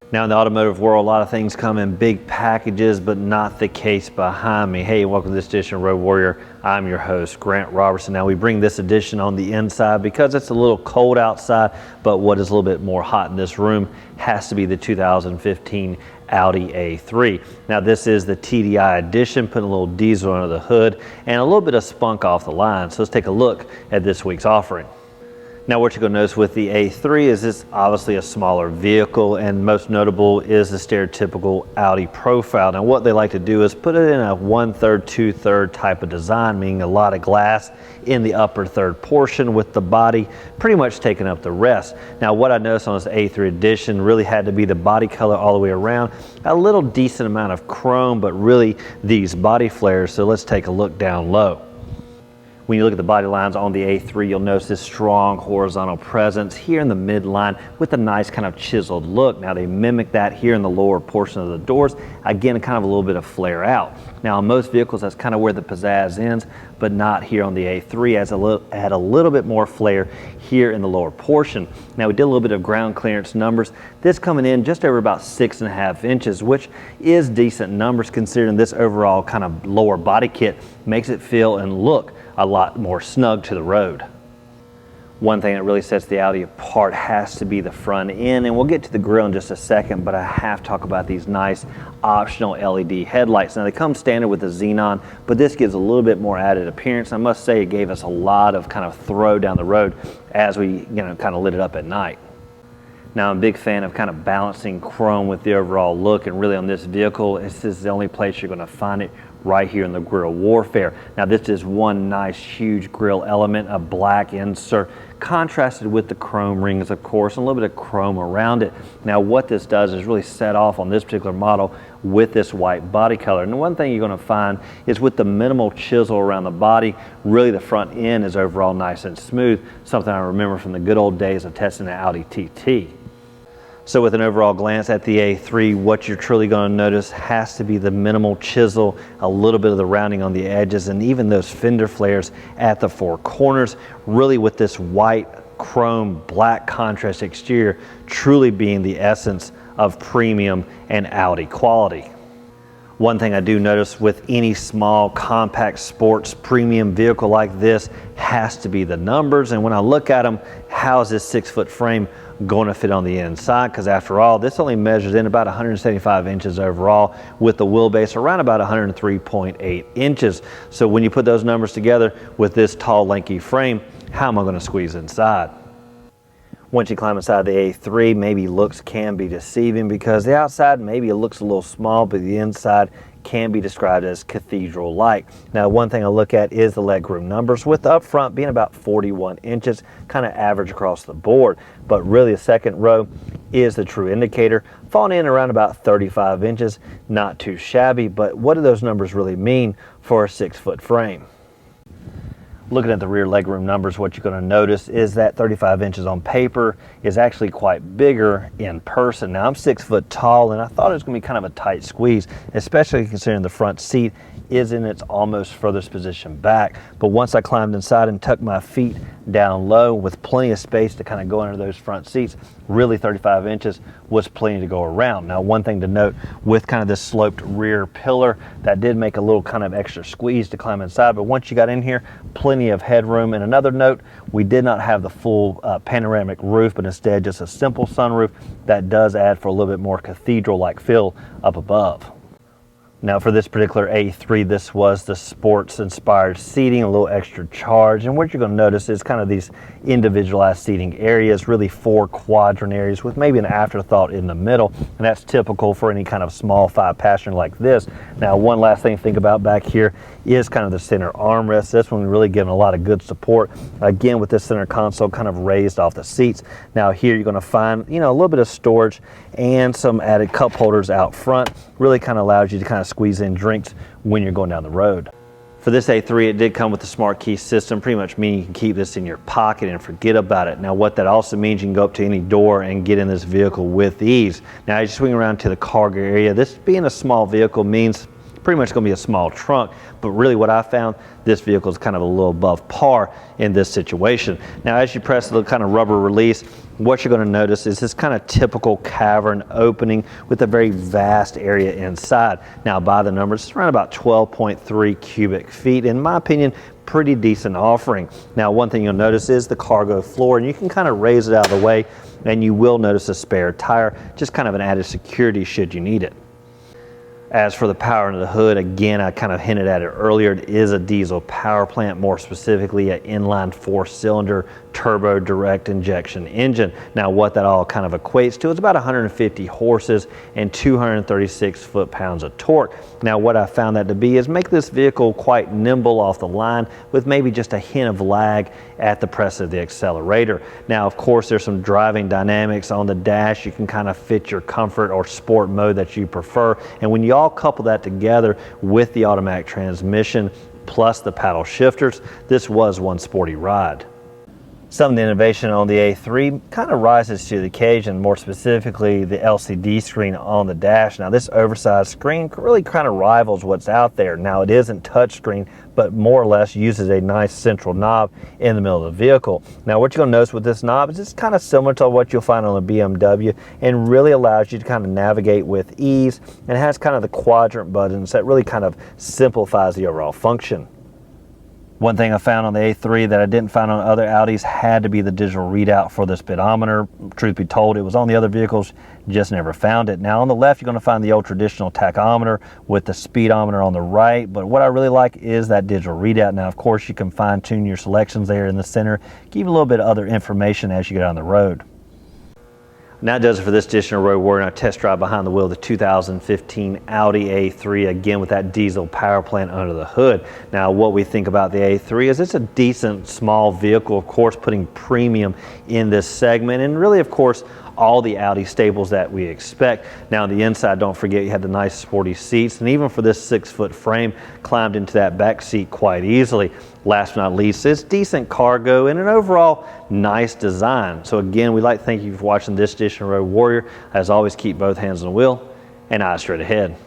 Now in the automotive world, a lot of things come in big packages, but not the case behind me. Hey, welcome to this edition of Road Warrior. I'm your host, Grant Roberson. Now we bring this edition on the inside because it's a little cold outside, but what is a little bit more hot in this room has to be the 2015 Audi A3. Now this is the TDI edition, putting a little diesel under the hood and a little bit of spunk off the line. So let's take a look at this week's offering. Now what you're going to notice with the A3 is it's obviously a smaller vehicle, and most notable is the stereotypical Audi profile. Now what they like to do is put it in a 1/3, 2/3 type of design, meaning a lot of glass in the upper third portion with the body pretty much taking up the rest. Now what I noticed on this A3 edition really had to be the body color all the way around, a little decent amount of chrome, but really these body flares. So let's take a look down low. When you look at the body lines on the A3, you'll notice this strong horizontal presence here in the midline with a nice kind of chiseled look. Now they mimic that here in the lower portion of the doors. Again, kind of a little bit of flare out. Now on most vehicles, that's kind of where the pizzazz ends, but not here on the A3, as had a little bit more flare here in the lower portion. Now we did a little bit of ground clearance numbers. This coming in just over about 6.5 inches, which is decent numbers considering this overall kind of lower body kit makes it feel and look a lot more snug to the road. One thing that really sets the Audi apart has to be the front end, and we'll get to the grille in just a second, but I have to talk about these nice optional LED headlights. Now they come standard with the xenon, but this gives a little bit more added appearance. I must say it gave us a lot of kind of throw down the road as we kind of lit it up at night. Now I'm a big fan of kind of balancing chrome with the overall look, and really on this vehicle, this is the only place you're going to find it, right here in the grille warfare. Now this is one nice huge grille element, a black insert contrasted with the chrome rings, of course, and a little bit of chrome around it. Now what this does is really set off on this particular model with this white body color. And one thing you're going to find is with the minimal chisel around the body, really the front end is overall nice and smooth, something I remember from the good old days of testing the Audi TT. So with an overall glance at the A3, what you're truly going to notice has to be the minimal chisel, a little bit of the rounding on the edges, and even those fender flares at the four corners, really with this white, chrome, black contrast exterior truly being the essence of premium and Audi quality. One thing I do notice with any small, compact, sports, premium vehicle like this has to be the numbers. And when I look at them, how is this 6-foot frame going to fit on the inside? Because after all, this only measures in about 175 inches overall with the wheelbase around about 103.8 inches. So when you put those numbers together with this tall, lanky frame, how am I going to squeeze inside? Once you climb inside the A3, maybe looks can be deceiving because the outside maybe it looks a little small, but the inside can be described as cathedral-like. Now one thing I look at is the legroom numbers, with the up front being about 41 inches, kind of average across the board. But really the second row is the true indicator, falling in around about 35 inches, not too shabby, but what do those numbers really mean for a 6-foot frame? Looking at the rear legroom numbers, what you're going to notice is that 35 inches on paper is actually quite bigger in person. Now I'm 6 foot tall, and I thought it was going to be kind of a tight squeeze, especially considering the front seat is in its almost furthest position back. But once I climbed inside and tucked my feet down low with plenty of space to kind of go under those front seats, really 35 inches was plenty to go around. Now one thing to note with kind of this sloped rear pillar, that did make a little kind of extra squeeze to climb inside, but once you got in here, plenty of headroom. And another note, we did not have the full panoramic roof, but instead just a simple sunroof that does add for a little bit more cathedral-like feel up above. Now for this particular A3, this was the sports inspired seating, a little extra charge. And what you're going to notice is kind of these individualized seating areas, really 4 quadrant areas with maybe an afterthought in the middle. And that's typical for any kind of small 5-passenger like this. Now one last thing to think about back here is kind of the center armrest. This one really giving a lot of good support. Again, with this center console kind of raised off the seats. Now here you're going to find, a little bit of storage and some added cup holders out front. Really kind of allows you to kind of squeeze in drinks when you're going down the road. For this A3, it did come with the smart key system, pretty much meaning you can keep this in your pocket and forget about it. Now what that also means, you can go up to any door and get in this vehicle with ease. Now as you swing around to the cargo area, this being a small vehicle means pretty much going to be a small trunk. But really what I found, this vehicle is kind of a little above par in this situation. Now as you press the kind of rubber release, what you're going to notice is this kind of typical cavern opening with a very vast area inside. Now by the numbers, it's around about 12.3 cubic feet. In my opinion, pretty decent offering. Now one thing you'll notice is the cargo floor, and you can kind of raise it out of the way, and you will notice a spare tire, just kind of an added security should you need it. As for the power under the hood, again, I kind of hinted at it earlier, it is a diesel power plant, more specifically an inline 4-cylinder turbo direct injection engine. Now what that all kind of equates to is about 150 horses and 236 foot-pounds of torque. Now what I found that to be is make this vehicle quite nimble off the line with maybe just a hint of lag at the press of the accelerator. Now of course there's some driving dynamics on the dash. You can kind of fit your comfort or sport mode that you prefer, and when you all couple that together with the automatic transmission plus the paddle shifters, this was one sporty ride. Some of the innovation on the A3 kind of rises to the occasion, more specifically the LCD screen on the dash. Now this oversized screen really kind of rivals what's out there. Now it isn't touchscreen, but more or less uses a nice central knob in the middle of the vehicle. Now what you're going to notice with this knob is it's kind of similar to what you'll find on a BMW, and really allows you to kind of navigate with ease, and has kind of the quadrant buttons that really kind of simplifies the overall function. One thing I found on the A3 that I didn't find on other Audis had to be the digital readout for the speedometer. Truth be told, it was on the other vehicles, just never found it. Now on the left, you're going to find the old traditional tachometer with the speedometer on the right, but what I really like is that digital readout. Now of course you can fine tune your selections there in the center, give you a little bit of other information as you get on the road. And that does it for this edition of Road Warrior, and I test drive behind the wheel of the 2015 Audi A3, again with that diesel power plant under the hood. Now what we think about the A3 is it's a decent small vehicle, of course putting premium in this segment, and really of course all the Audi staples that we expect. Now on the inside, don't forget you had the nice sporty seats, and even for this 6-foot frame, climbed into that back seat quite easily. Last but not least, it's decent cargo and an overall nice design. So again, we'd like to thank you for watching this edition of Road Warrior. As always, keep both hands on the wheel and eyes straight ahead.